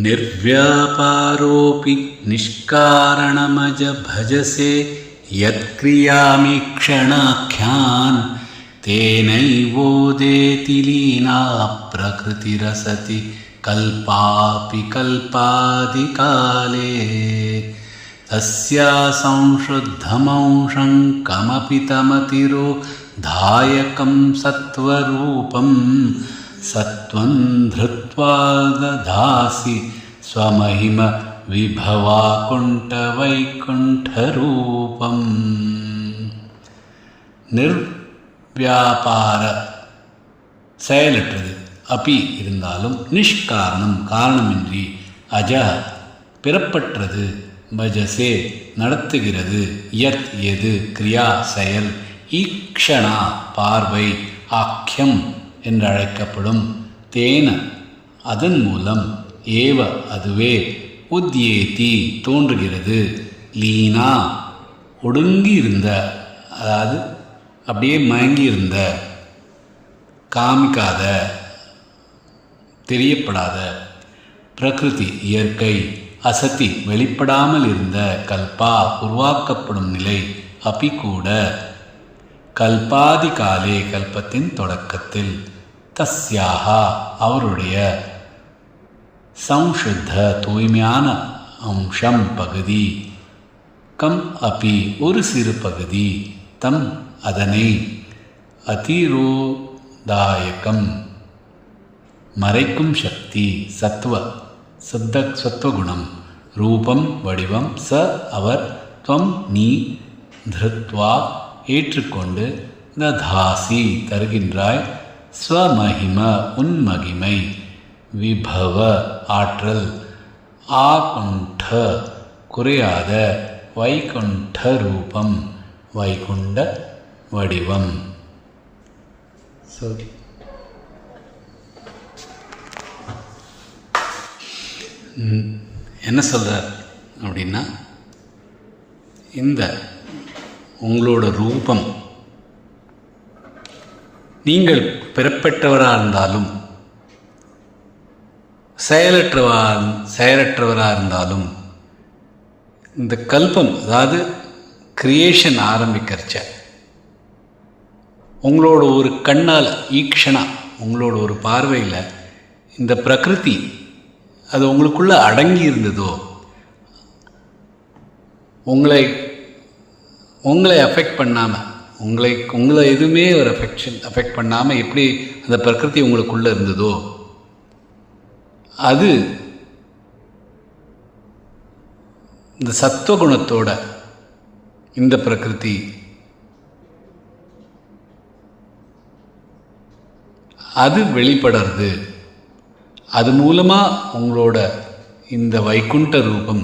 निर्व्यापारोऽपि निष्कारणमज भजसे यत्क्रियामि क्षणाख्यान् तेनैवोदेति लीना प्रकृतिरसति कल्पापि कल्पादिकाले तस्या संशुद्धमंशं कमपि तमतिरो धायकं सत्वरूपं सत्वं धृत्वा दधासि स्वमहिम विभवाकुण्ठवैकुण्ठरूपम् निर्व्यापार செயலற்றது அப்பி இருந்தாலும் நிஷ்காரணம் காரணமின்றி அஜ பிறப்பற்றது பஜசே நடத்துகிறது யத் எது கிரியா செயல் ஈக்ஷணா பார்வை ஆக்கியம் என்றழைக்கப்படும் தேன அதன் மூலம் ஏவ அதுவே உத்யேதி தோன்றுகிறது லீனா ஒடுங்கி இருந்த அதாவது அப்படியே மயங்கி இருந்த காமிக்காத தெரியப்படாத பிரகிருதி இயற்கை அசதி வெளிப்படாமல் இருந்த கல்பா உருவாக்கப்படும் நிலை அப்பி கூட கல்பாதி காலே கல்பத்தின் தொடக்கத்தில் தஸ்யாகா அவருடைய சம்சுத்த தூய்மையான அம்சம் பகுதி கம் அப்பி ஒரு சிறு பகுதி தம் அதனை அதிரோதாயகம் மறைக்கும் சக்தி சத்துவகுணம் ரூபம் வடிவம் ச அவர் துவம் நீ திருத்வா ஏற்றுக்கொண்டு ததாசி தருகின்றாய் ஸ்வமகிம உன்மகிமை விபவ ஆற்றல் ஆகுண்ட குறையாத வைகுண்ட ரூபம் வைகுண்ட வடிவம். சரி, என்ன சொல்கிறார் அப்படின்னா, இந்த உங்களோட ரூபம் நீங்கள் பிறப்பட்டவராக இருந்தாலும் செயலற்றவராக இருந்தாலும் இந்த கல்பம் அதாவது கிரியேஷன் ஆரம்பிக்கிறச்ச உங்களோட ஒரு கண்ணால் ஈக்ஷணா உங்களோட ஒரு பார்வையில் இந்த பிரகிருதி அது உங்களுக்குள்ளே அடங்கி இருந்ததோ உங்களை அஃபெக்ட் பண்ணாமல் உங்களை எதுவுமே ஒரு அஃபெக்ட் பண்ணாமல் எப்படி அந்த பிரகிருதி உங்களுக்குள்ளே இருந்ததோ அது இந்த சத்துவகுணத்தோட இந்த பிரகிருதி அது வெளிப்படுறது. அது மூலமாக உங்களோட இந்த வைகுண்ட ரூபம்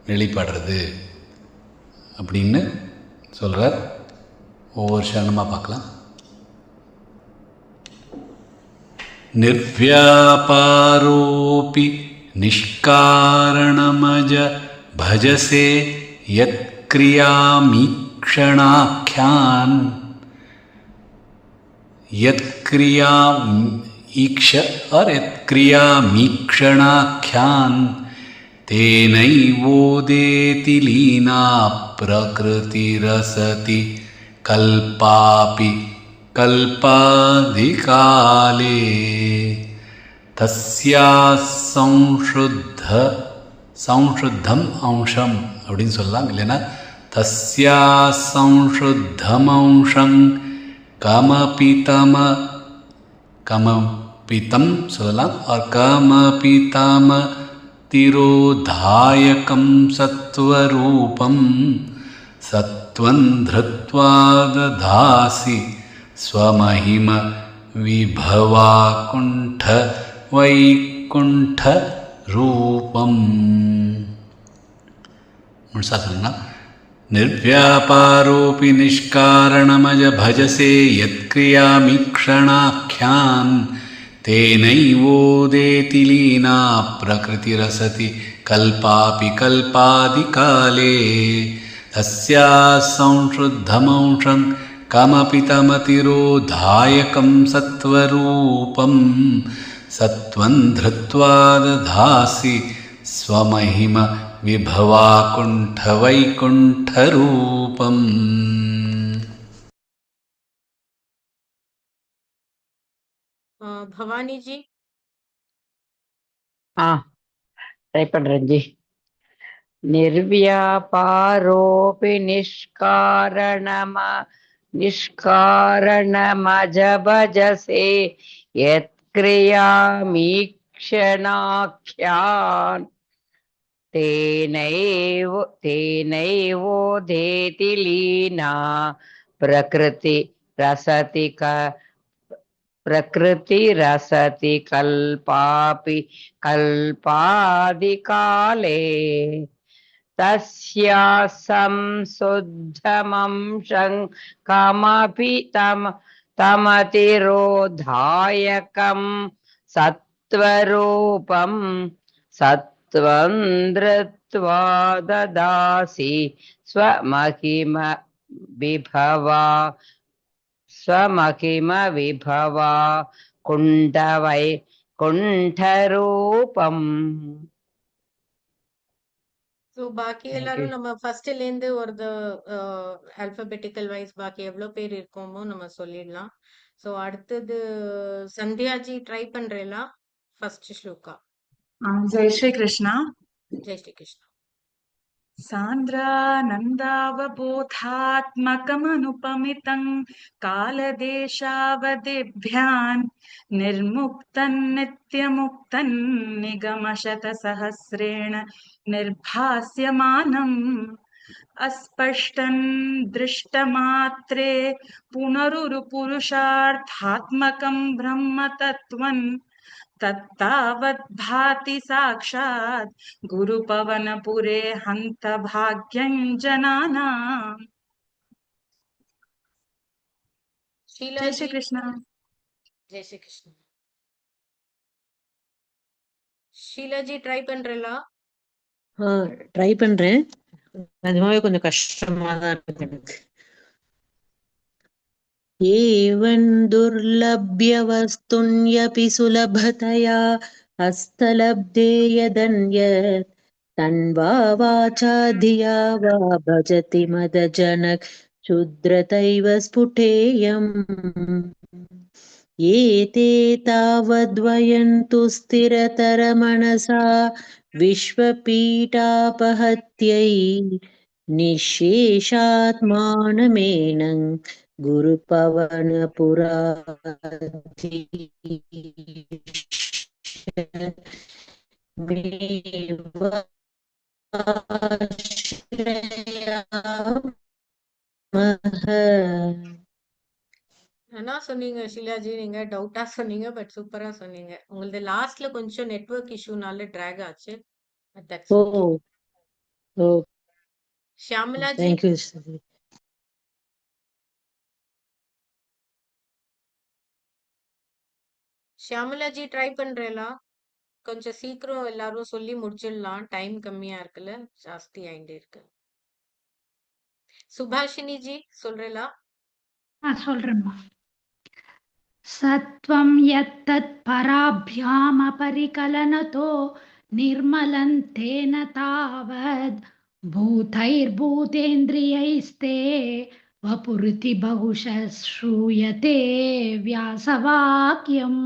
வெளிப்படுறது அப்படின்னு சொல்கிறார். ஒவ்வொரு சரணமாக பார்க்கலாம். நிர்வ்யாபாரோபி நிஷ்காரணமஜ பஜசே யத் क्रियामीक्षणाख्यान यत् क्रिया ईक्ष और यत् क्रियामीक्षणाख्यान तेनैवोदेति लीना प्रकृतिरसति कल्पापि कल्पाधिकाले तस्या संशुद्धम अंशम அப்படின்னு சொல்லலாம். இல்லைன்னா தஸ்யா சம்சுத்தமம்சம் கமபிதம் சொல்லலாம். और கமபிதம திரோதாயகம் சத்வரூபம் சத்வம் திருத்வா ததாசி ஸ்வமஹிம விபவாகுண்ட வைகுண்ட ரூபம். முழுசா சொல்லலாம். निर्व्यापारोपि निष्कारणमज भजसे यत्क्रियामीक्षणाख्यान् तेनैवोदेति लीना प्रकृतिरसति कल्पापि कल्पादिकाले तस्या संशुद्धमंशं कमपि तमतिरोधायकं सत्वरूपं सत्वं धृत्वा दधासि स्वमहिम विभवाकुण्ठ वैकुण्ठरूपम्. भवानी जी. ट्राई पண்றேன் जी. निर्व्यापारोपि निष्कारणमज भजसे यत्क्रियामीक्षणाख्यान् तेनैवोधेति लीना प्रकृतिरसति कल्पादिकाले तस्यासं शुद्धमंशं कमपि तमतिरोधायकं सत्त्वरूपं सत्त्वं धृत्वा ददासि स्वमहिमविभवा कुण्ठरूपम्. ஸோ பாக்கி எல்லாரும் நம்ம ஃபர்ஸ்ட்ல இருந்து ஒரு ஆல்பபெட்டிக்கல் வைஸ் பாக்கி எவ்வளவு பேர் இருக்கோமோ நம்ம சொல்லிடலாம். ஸோ அடுத்தது சந்தியாஜி ட்ரை பண்றீங்களா? ஃபர்ஸ்ட் ஸ்லோகா. जय श्री कृष्णा. ஜெய் ஸ்ரீ கிருஷ்ணா. सान्द्रानन्दावबोधात्मकमनुपमितं कालदेशावदिभ्यान् निर्मुक्तं नित्यमुक्तं निगमशतसहस्रेण निर्भास्यमानम् अस्पष्टं दृष्टमात्रे पुनरुरुपुरुषार्थात्मकं ब्रह्मतत्त्वं तत्तावत् भाति साक्षात् गुरुपवनपुरे हन्त भाग्यं जनानाम्. जय श्री कृष्ण. ஜெய் ஸ்ரீ கிருஷ்ணா. ஷீலாஜி ட்ரை பண்றீங்களா? ட்ரை பண்றேன். நிஜமாவே கொஞ்சம் கஷ்டமா தான் இருக்கு எனக்கு. एवं दुर्लभ्य वस्तुन्यपि सुलभतया हस्तलब्धे यदन्यत् तन्वा वाचा धिया वा भजति मदजनक क्षुद्रतैव स्फुटेयम्. एते तावद्वयन्तु स्थिरतरमनसा विश्वपीठापहत्यै निःशेषात्मानमेनं என்ன சொன்னீங்க ஷீலாஜி? நீங்க டவுட்டா சொன்னீங்க, பட் சூப்பரா சொன்னீங்க. உங்களது லாஸ்ட்ல கொஞ்சம் நெட்வொர்க் இஷ்யூனால டிராக் ஆச்சு. But that's okay. Shyamalaji. Thank you. Shyamalaji try பண்றீங்களா? கொஞ்சம் சீக்கிரம் எல்லாரும் சொல்லி முடிச்சிடலாம். டைம் கம்மியா இருக்குல்ல, ஜாஸ்தி ஆயிட்டே இருக்கு. சுபாஷினி ஜி சொல்றீங்களா? சொல்றேம்மா. सत्वं यत्तत् पराभ्यामपरिकलनतो निर्मलं तेन तावद् भूतैर्भूतेन्द्रियैस्ते वपुरिति बहुशः श्रूयते व्यासवाक्यम्.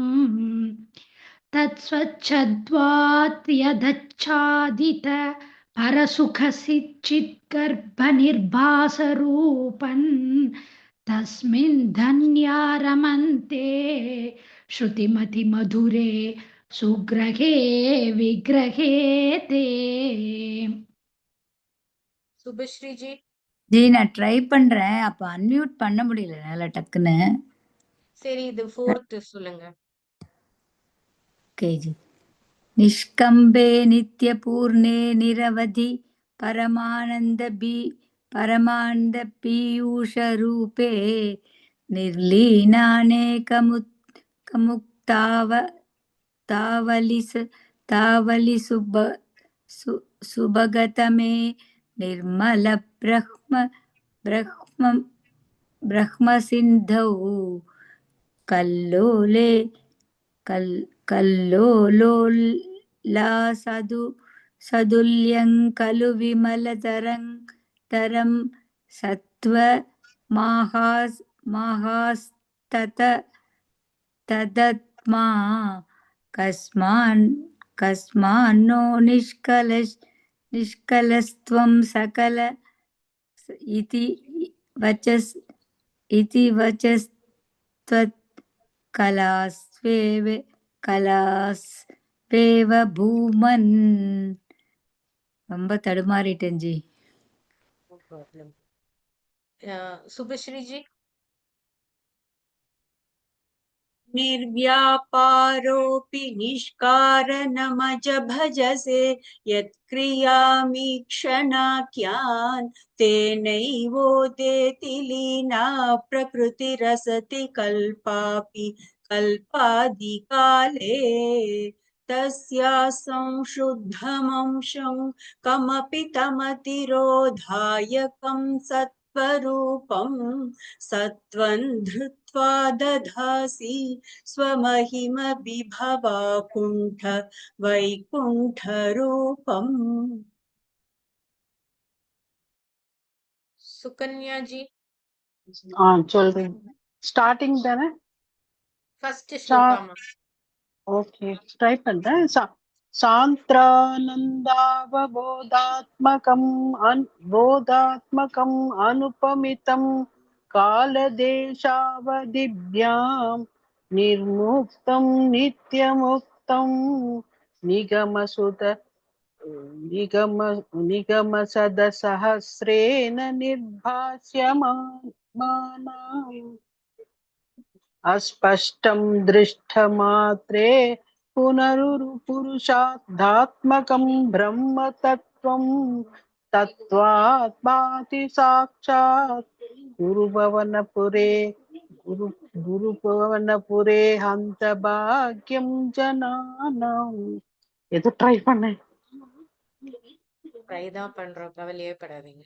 तत्स्वच्छद्वात् यदच्छादित परसुखसिच्चिद्गर्भनिर्भासरूपन् तस्मिन् धन्या रमन्ते श्रुतिमति मधुरे सुग्रहे विग्रहे ते. சுபஸ்ரீ ஜி. ஜி நான் ட்ரை பண்றேன். அப்ப அன்மியூட் பண்ண முடியல நல்லா டக்குன்னு. சரி, இது ஃபோர்த் சொல்லுங்க. Okay G. நிஷ்கம்பே நித்ய பூர்ணே நிரவதி परमानंद पीयूष रूपे निर्लीनानेकमुक्ताव तावलि सुभगतमे निर्मल ब्रह्म सिंधौ कल्लोला सदुल्यं खलु विमलतरं सत्व तदत्मा कस्मान्नो निष्कलस्त्वं सकल इति वचस्त्वत् कलास्वेव भूमन्. ரொம்ப தடுமாறிட்டேன் ji. No problem. Subhashri ji. निर्व्यापारोऽपि निष्कारणमज भजसे यत्क्रियामीक्षणाख्यान् तेनैवोदेति लीना प्रकृतिरसति कल्पापि कल्पादिकाले तस्या संशुद्धमंशं कमपि तमतिरोधायकं सत्त्वरूपं सत्त्वं धृत्वा दधासि स्वमहिमविभवा कुण्ठ वैकुण्ठरूपम्। Sukanya ji. சொல்றேன். ஸ்டார்டிங் தானே? First ஸ்லோகமா. ஓகே, ட்ரை பண்றேன். சாந்திரானந்தாவபோதாத்மகம் அனுபமிதம் காலதேசாவதிभ्यां நிர்முக்தம் நித்யமுக்தம் நிகமசதசஹஸ்ரேன நிர்பாஸ்யமானாம் अस्पष्टं दृष्टमात्रे पुनरुपुरुषार्थात्मकं ब्रह्म तत्त्वं तत्त्वात्माति साक्षात् गुरुभवनपुरे हंत भाग्यं जनानाम्. எது ட்ரை பண்ணேன். ட்ரை தான் பண்றோம், கவலையே படாதீங்க.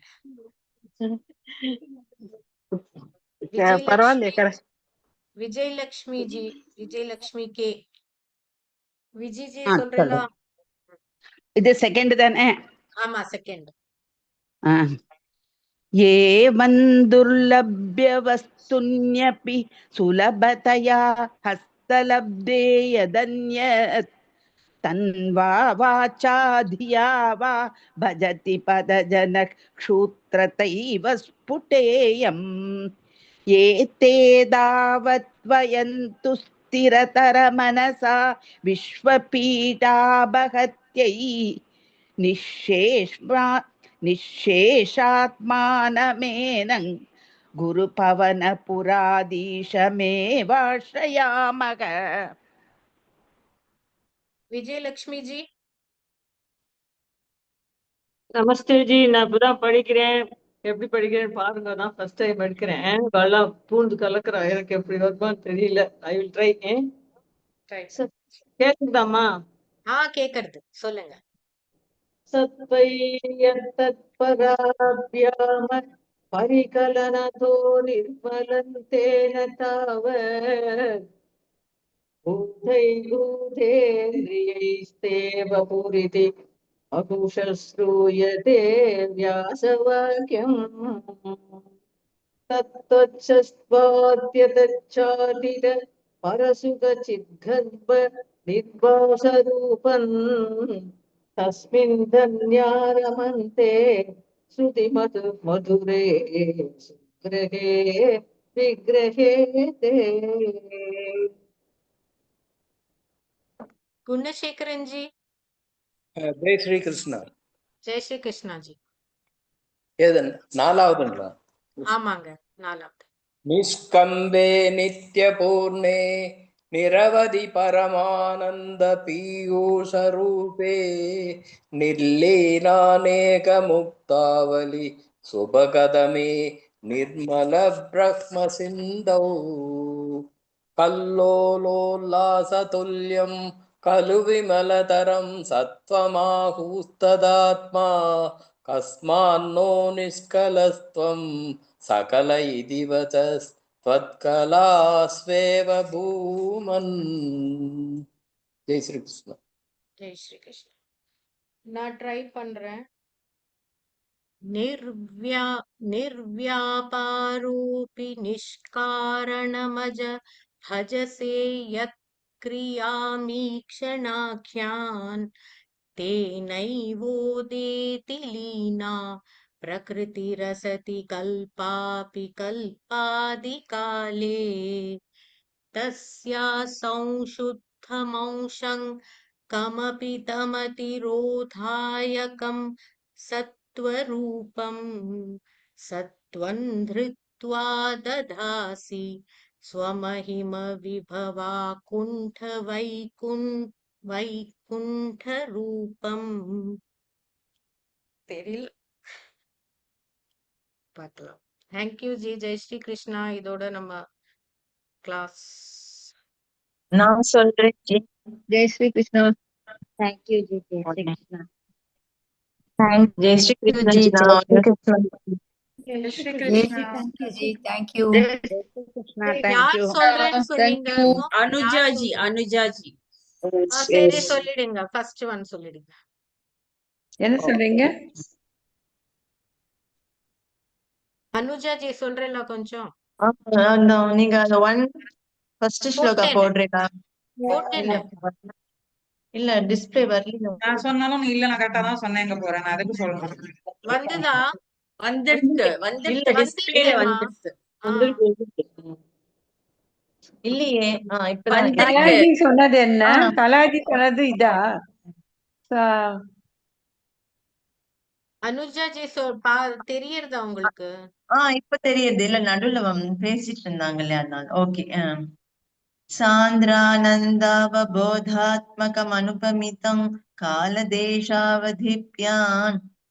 பரவாயில்லையே. விஜயலட்சுமி ஜி, விஜயலட்சுமி கே. விஜய் ஜி ஆ, சொல்றீங்களா? சொல்லு. இது செகண்ட் தானே? ஆமா, செகண்ட். ஏவன் துர்லப்ய வஸ்துன்யபி சுலபதயா ஹஸ்தலப்தே யதன்யத் தன்வா வாச்சா தியா வா பஜதி பதஜனக் க்ஷூத்ரதைவ ஸ்புடேயம் ஏதேதாவத் வயந்து ஸ்திரதர மனசா விஸ்வபீடாபஹத்யை நிஷேஷாத்மானமேனங் குருபவனபுராதீஷமேவாஸ்ரயாமக. விஜயலட்சுமி ஜி. நமஸ்தே ஜி, நான் இப்பதான் படிக்கிறேன். எப்படி படிக்கிறேன்னு பாருங்க. நான் ஃபர்ஸ்ட் டைம் எடுக்கிறேன். நல்லா பூந்து கலக்குறேன். எனக்கு எப்படி வருமான்னு தெரியல. I will try. கேக்குதாமா? கேக்குறது, சொல்லுங்க. சத்வையத்பராப்யாம பரிகலனதோ நிர்மலந்தேன தாவத் பூதை பூதேந்திரியைஸ்தேவ புரிதி அகுஷஸ்ரூயதே வியாசவாக்யம் தத்வச்சஸ்வாத்யதச்சாதித பரசுகசித்கர்ப்ப நிர்வாசரூபன் தஸ்மின் தன்யாரமந்தே ஸ்ருதி மதுரே சுக்ரஹே விக்ரஹேதே. குணசேகரன் ஜி. ஜெய் ஸ்ரீ கிருஷ்ணா. ஜெய் ஸ்ரீ கிருஷ்ணா ஜி. ஏது நாலாவதுங்களா? ஆமாங்க, நாலாவது. நிஷ்கம்பே நித்ய பூர்ணே நிரவதி பரமானந்த பீயூஷரூபே நிர்லீனாநேக முக்தாவலி சுபகதமே நிர்மல பிரக்ம சிந்தௌ கல்லோலோல்லாசதுல்யம் கலு விமலதரம் சத்வமாஹூஸ்ததாத்மா கஸ்மான்னோ நிஷ்கலஸ்த்வம் சகல இதிவச त्वत्कलास्वेव भूमन्. ஜெய் ஸ்ரீ கிருஷ்ணா. ஜெய் ஸ்ரீ கிருஷ்ணா. நான் ட்ரை பண்றேன். நிர்வ்யாபாரூபி நிஷ்காரணமஜ भजसे यत्क्रियामीक्षणाख्यान् तेनैवोदेति लीना प्रकृतिरसति कल्पापि कल्पादिकाले तस्या संशुद्धमंशं कमपि तमतिरोधायकं सत्त्वरूपं सत्त्वं धृत्वा दधासि स्वमहिमविभवा வைகுண்டரூபம். தெரியல, பார்க்கலாம். தேங்க்யூ ஜி. ஜெய் ஸ்ரீ கிருஷ்ணா. இதோட நம்ம கிளாஸ் நான் சொல்றேன் ஜி. ஜெய் ஸ்ரீ கிருஷ்ணா. தேங்க்யூ ஜி. ஜெய் ஸ்ரீ கிருஷ்ணா. ஜெய் ஸ்ரீ கிருஷ்ணா ஜி. நான் ஜெய் ஸ்ரீ ஜெய் கிருஷ்ணா. ஸ்ரீ தேங்க்யூ ஜி. தேங்க்யூ. ஜெய் ஸ்ரீ கிருஷ்ணா. யார் தேங்க்யூ. சொல்றேன்னு சொன்னீங்க? அனுஜாஜி அனுஜாஜி சரி, சொல்லிடுங்க. ஃபர்ஸ்ட் ஒன் சொல்லிடுங்க. என்ன சொல்றீங்க? அனுஜாஜி சொல்றேன்ல கொஞ்சம். நீங்க அந்த ஒன் ஃபர்ஸ்ட் ஸ்லோகா போடுறீங்களா? இல்ல டிஸ்ப்ளே வரல. நான் சொன்னாலும் நீ இல்ல, நான் கரெக்டா தான் சொன்னேங்க போறேன். நான் அதுக்கு சொல்றேன். வந்துதா? வந்துடுச்சு வந்துடுச்சு டிஸ்பிளேல வந்துடுச்சு. இல்லையே. இப்பதான் கலாஜி சொன்னது என்ன? கலாஜி சொன்னது இதா? அனுஜாஜி தெரியறதா உங்களுக்கு? இப்ப தெரியுது. இல்ல நடுவுல பேசிட்டு இருந்தாங்க இல்லையா, அதனால. ஓகே. சாந்திரானந்தாவபோதாத்மகம் அனுபமிதம் காலதேசாவதிப்யான்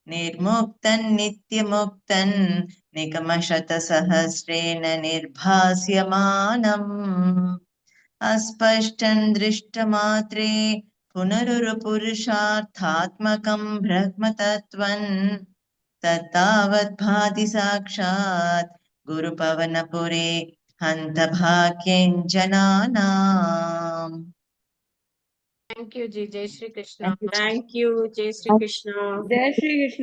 நிர்முக்தன் நித்யமுக்தன் நிகமசதசஹஸ்ரேன நிர்பாஸ்யமானம் அஸ்பஷ்டம் திருஷ்டமாத்ரே புனருருபுருஷார்த்தாத்மகம் பிரம்மதத்வன் தத்தாவத் பாதி சாக்ஷாத் குருபவனபுரே ஹந்த பாக்யம் ஜனானாம். தேங்க்யூ ஜி. ஜெய் ஸ்ரீ கிருஷ்ணா. தேங்க்யூ. ஜெய் ஸ்ரீ கிருஷ்ணா. ஜெய் ஸ்ரீ கிருஷ்ணா.